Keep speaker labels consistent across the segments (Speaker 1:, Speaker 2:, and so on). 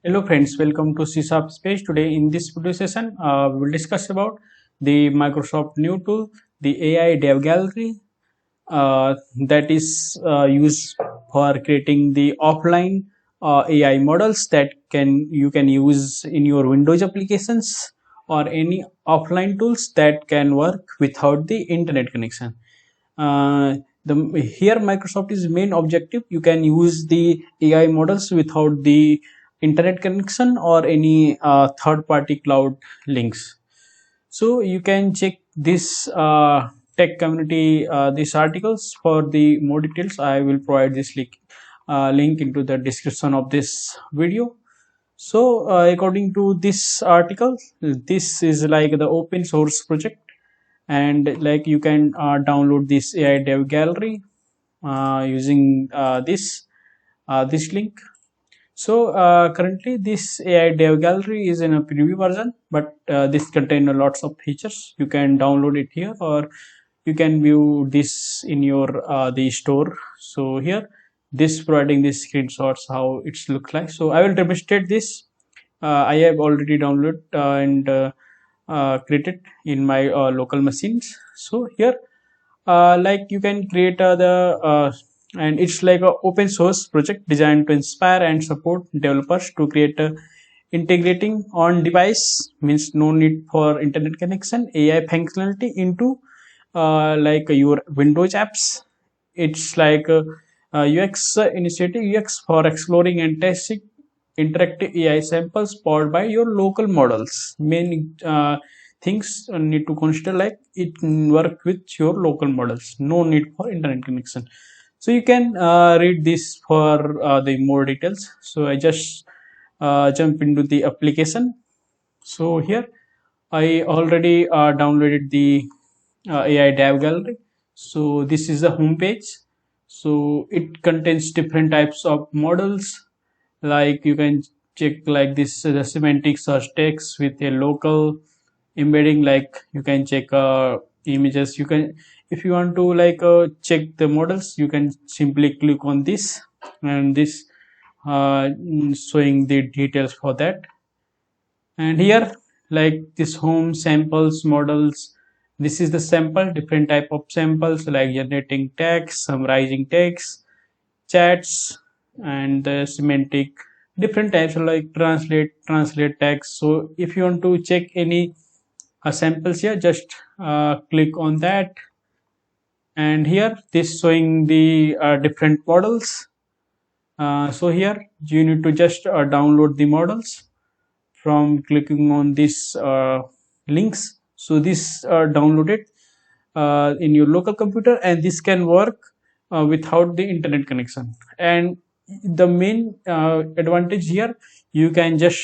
Speaker 1: Hello friends, welcome to CSAP Space. Today in this video session, we will discuss about the Microsoft new tool, the AI Dev Gallery, that is used for creating the offline AI models that you can use in your Windows applications or any offline tools that can work without the internet connection. The here Microsoft's main objective, you can use the AI models without the internet connection or any third-party cloud links. So you can check this tech community, these articles for the more details. I will provide this link into the description of this video. So according to this article, this is like the open source project, and like you can download this AI Dev Gallery using this link. So currently this AI Dev Gallery is in a preview version, but this contains lots of features. You can download it here, or you can view this in your the store. So here, this providing these screenshots how it's look like. So I will demonstrate this. I have already downloaded and created in my local machines. So here, like you can create and it's like a open source project designed to inspire and support developers to create integrating on device, means no need for internet connection, AI functionality into like your Windows apps. It's like UX initiative, UX for exploring and testing interactive AI samples powered by your local models. Main things need to consider, like it work with your local models, no need for internet connection. So you can read this for the more details. So I just jump into the application. So here I already downloaded the AI Dev Gallery. So this is the home page. So it contains different types of models. Like you can check like this the semantic search text with a local embedding. Like you can check images. You can, if you want to like check the models, you can simply click on this, and this showing the details for that. And here, like this home samples models, this is the sample, different type of samples like generating text, summarizing text, chats, and the semantic, different types of like translate text. So if you want to check any samples here, just click on that. And here this showing the different models. So here you need to just download the models from clicking on these links. So this downloaded in your local computer, and this can work without the internet connection. And the main advantage here, you can just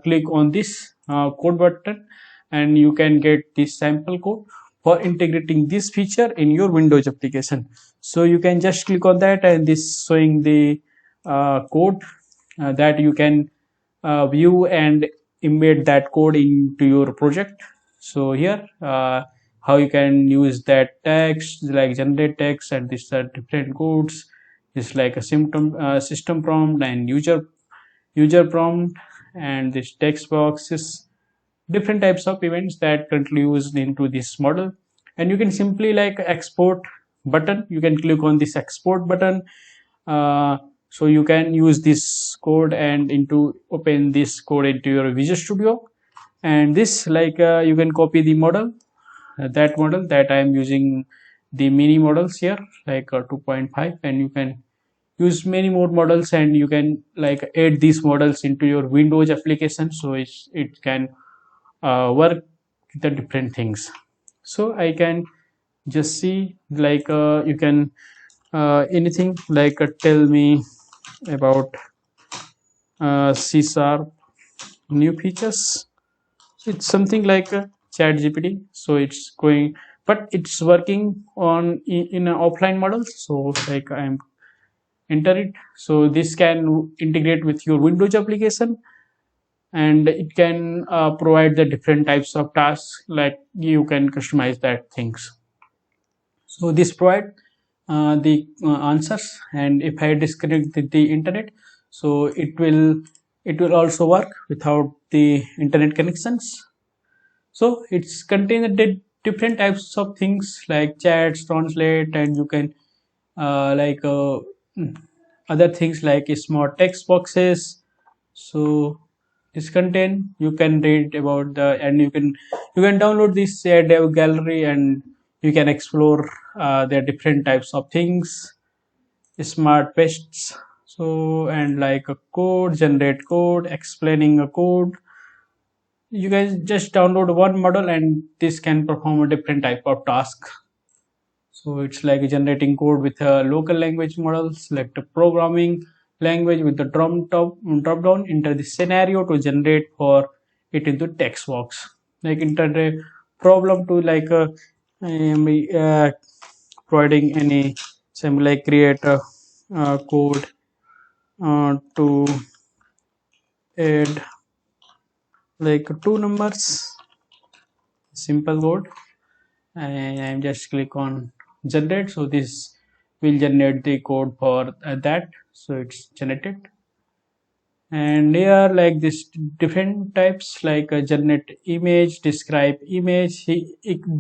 Speaker 1: click on this code button, and you can get this sample code for integrating this feature in your Windows application. So you can just click on that, and this showing the code that you can view and embed that code into your project. So here how you can use that text, like generate text, and these are different codes. It's like a system prompt and user prompt, and this text box is different types of events that currently used into this model. And you can simply like export button, you can click on this export button. So you can use this code and into open this code into your Visual Studio. And this like you can copy the model, that model that I am using, the mini models here, like 2.5, and you can use many more models, and you can like add these models into your Windows application, so it can work with the different things. So I can just see like you can anything like tell me about C sharp new features. It's something like a chat gpt, so it's going, but it's working on in an offline model. So like I'm enter it, so this can integrate with your Windows application, and it can provide the different types of tasks, like you can customize that things. So this provide the answers, and if I disconnect the internet, so it will also work without the internet connections. So it's contained different types of things like chats, translate, and you can like other things like smart text boxes. So this content you can read about the, and you can download this dev gallery, and you can explore the different types of things, smart pests. So, and like a code, generate code, explaining a code. You guys just download one model and this can perform a different type of task. So it's like generating code with a local language model. Select a programming language with the drop down, enter the scenario to generate for it into text box. Like enter a problem to like providing any some like create a code to add like two numbers, simple code, and I'm just click on generate. So this will generate the code for that. So it's generated, and here like this different types like generate image, describe image.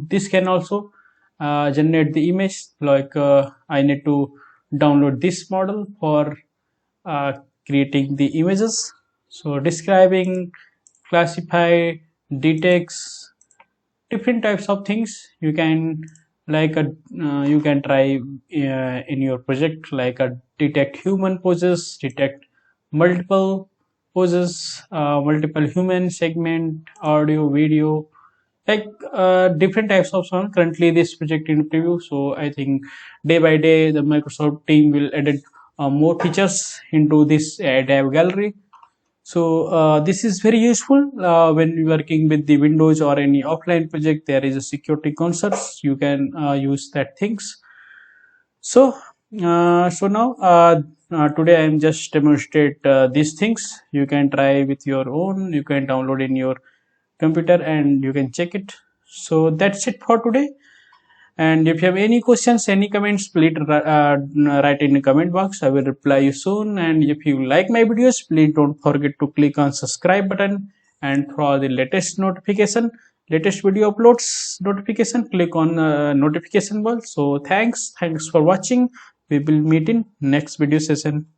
Speaker 1: This can also generate the image. Like I need to download this model for uh, creating the images. So describing, classify, detects, different types of things you can like you can try in your project, like detect human poses, detect multiple poses, multiple human segment, audio, video, like different types of sound. Currently this project in preview, so I think day by day the Microsoft team will edit more features into this dev gallery. So this is very useful when you're working with the Windows or any offline project. There is a security concerns. You can use that things. So now today I am just demonstrate these things. You can try with your own. You can download in your computer and you can check it. So that's it for today. And if you have any questions, any comments, please write in the comment box. I will reply you soon. And if you like my videos, please don't forget to click on subscribe button. And for the latest notification, latest video uploads notification, click on notification bell. So thanks for watching. We will meet in next video session.